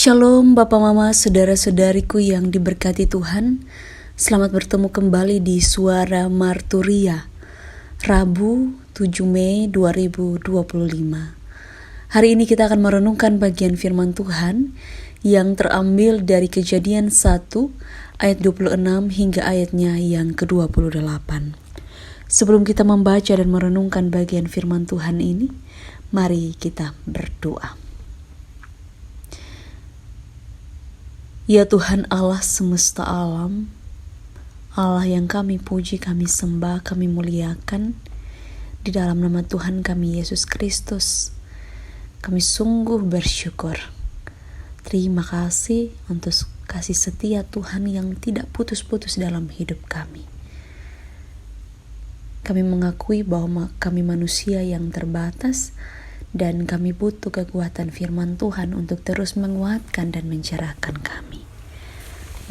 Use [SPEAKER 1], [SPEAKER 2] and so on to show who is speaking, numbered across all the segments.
[SPEAKER 1] Shalom Bapak Mama, saudara-saudariku yang diberkati Tuhan. Selamat bertemu kembali di Suara Marturia, Rabu 7 Mei 2025. Hari ini kita akan merenungkan bagian firman Tuhan yang terambil dari Kejadian 1 ayat 26 hingga ayatnya yang ke-28. Sebelum kita membaca dan merenungkan bagian firman Tuhan ini, mari kita berdoa. Ya Tuhan Allah semesta alam, Allah yang kami puji, kami sembah, kami muliakan, di dalam nama Tuhan kami Yesus Kristus, kami sungguh bersyukur. Terima kasih untuk kasih setia Tuhan yang tidak putus-putus dalam hidup kami. Kami mengakui bahwa kami manusia yang terbatas, dan kami butuh kekuatan firman Tuhan untuk terus menguatkan dan mencerahkan kami.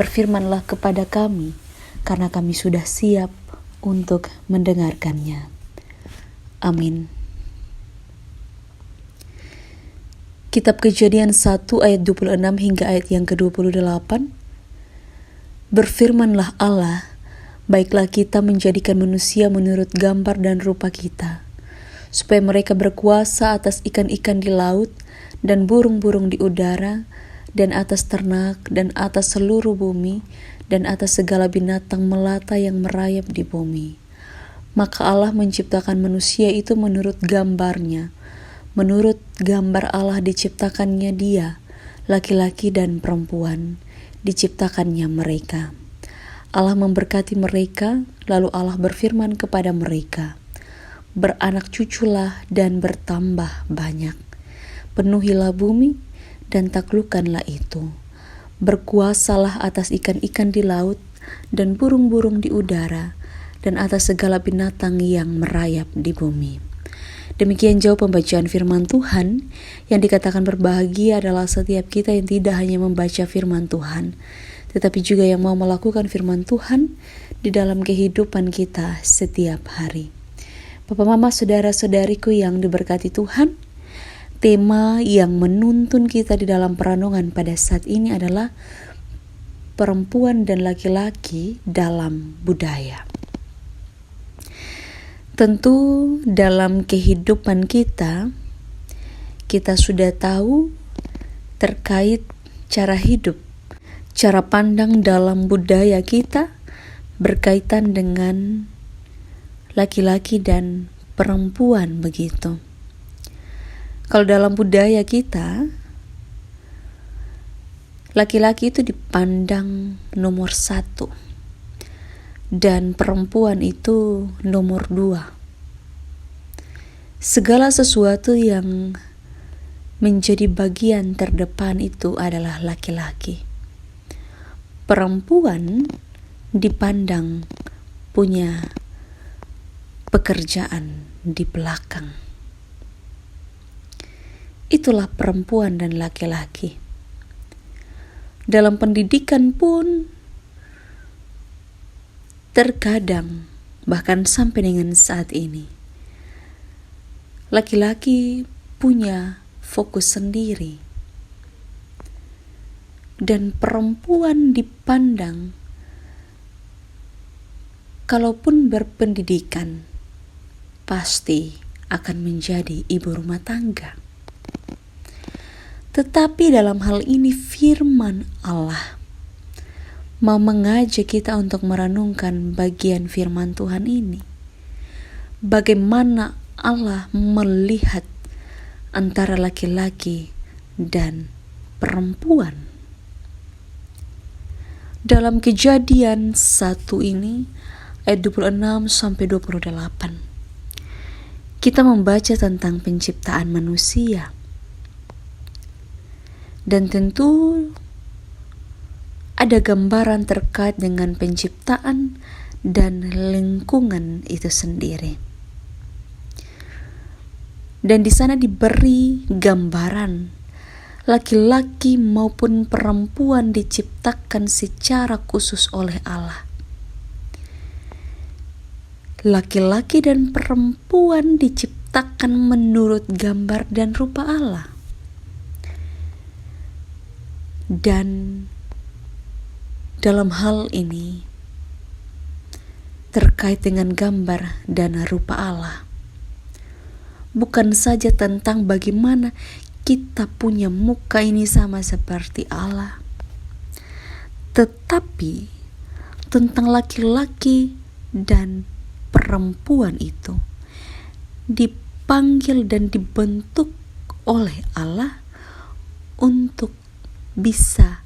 [SPEAKER 1] Berfirmanlah kepada kami, karena kami sudah siap untuk mendengarkannya. Amin. Kitab Kejadian 1 ayat 26 hingga ayat yang ke-28. Berfirmanlah Allah, baiklah kita menjadikan manusia menurut gambar dan rupa kita, supaya mereka berkuasa atas ikan-ikan di laut dan burung-burung di udara dan atas ternak dan atas seluruh bumi dan atas segala binatang melata yang merayap di bumi. Maka Allah menciptakan manusia itu menurut gambarnya. Menurut gambar Allah diciptakannya dia, laki-laki dan perempuan, diciptakannya mereka. Allah memberkati mereka, lalu Allah berfirman kepada mereka, beranak cuculah dan bertambah banyak. Penuhilah bumi dan taklukkanlah itu. Berkuasalah atas ikan-ikan di laut dan burung-burung di udara dan atas segala binatang yang merayap di bumi. Demikian jauh pembacaan firman Tuhan. Yang dikatakan berbahagia adalah setiap kita yang tidak hanya membaca firman Tuhan, tetapi juga yang mau melakukan firman Tuhan di dalam kehidupan kita setiap hari. Bapak, Mama, saudara-saudariku yang diberkati Tuhan, tema yang menuntun kita di dalam perenungan pada saat ini adalah perempuan dan laki-laki dalam budaya. Tentu dalam kehidupan kita sudah tahu terkait cara hidup, cara pandang dalam budaya kita berkaitan dengan laki-laki dan perempuan begitu. Kalau dalam budaya kita, laki-laki itu dipandang nomor 1 dan perempuan itu nomor 2. Segala sesuatu yang menjadi bagian terdepan itu adalah laki-laki. Perempuan dipandang punya pekerjaan di belakang. Itulah perempuan dan laki-laki. Dalam pendidikan pun terkadang, bahkan sampai dengan saat ini, laki-laki punya fokus sendiri dan perempuan dipandang kalaupun berpendidikan pasti akan menjadi ibu rumah tangga. Tetapi dalam hal ini firman Allah mau mengajak kita untuk merenungkan bagian firman Tuhan ini. Bagaimana Allah melihat antara laki-laki dan perempuan. Dalam Kejadian 1 ini ayat 26 sampai 28. Kita membaca tentang penciptaan manusia. Dan tentu ada gambaran terkait dengan penciptaan dan lingkungan itu sendiri. Dan di sana diberi gambaran laki-laki maupun perempuan diciptakan secara khusus oleh Allah. Laki-laki dan perempuan diciptakan menurut gambar dan rupa Allah. Dan dalam hal ini terkait dengan gambar dan rupa Allah, bukan saja tentang bagaimana kita punya muka ini sama seperti Allah, tetapi tentang laki-laki dan perempuan itu dipanggil dan dibentuk oleh Allah untuk bisa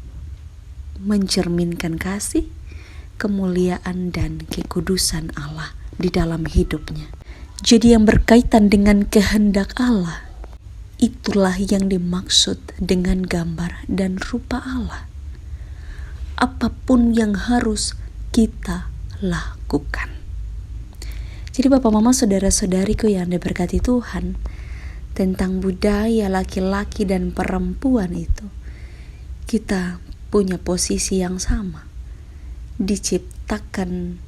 [SPEAKER 1] mencerminkan kasih, kemuliaan, dan kekudusan Allah di dalam hidupnya. Jadi yang berkaitan dengan kehendak Allah, itulah yang dimaksud dengan gambar dan rupa Allah. Apapun yang harus kita lakukan. Jadi Bapak Mama saudara-saudariku yang diberkati Tuhan, tentang budaya laki-laki dan perempuan itu, kita punya posisi yang sama, diciptakan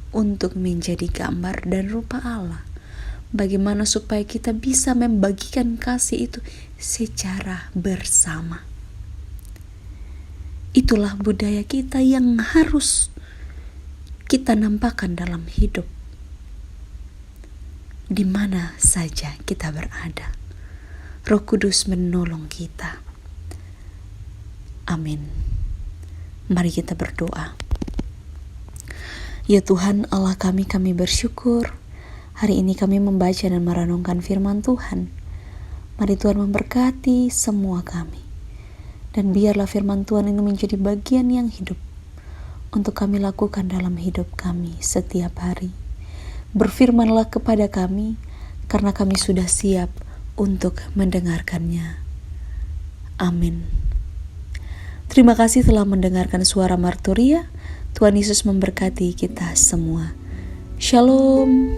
[SPEAKER 1] untuk menjadi gambar dan rupa Allah. Bagaimana supaya kita bisa membagikan kasih itu secara bersama. Itulah budaya kita yang harus kita nampakkan dalam hidup, di mana saja kita berada. Roh Kudus menolong kita. Amin. Mari kita berdoa. Ya Tuhan Allah kami bersyukur hari ini kami membaca dan merenungkan firman Tuhan. Mari Tuhan memberkati semua kami. Dan biarlah firman Tuhan ini menjadi bagian yang hidup untuk kami lakukan dalam hidup kami setiap hari. Berfirmanlah kepada kami, karena kami sudah siap untuk mendengarkannya. Amin. Terima kasih telah mendengarkan suara Marturia. Tuhan Yesus memberkati kita semua. Shalom.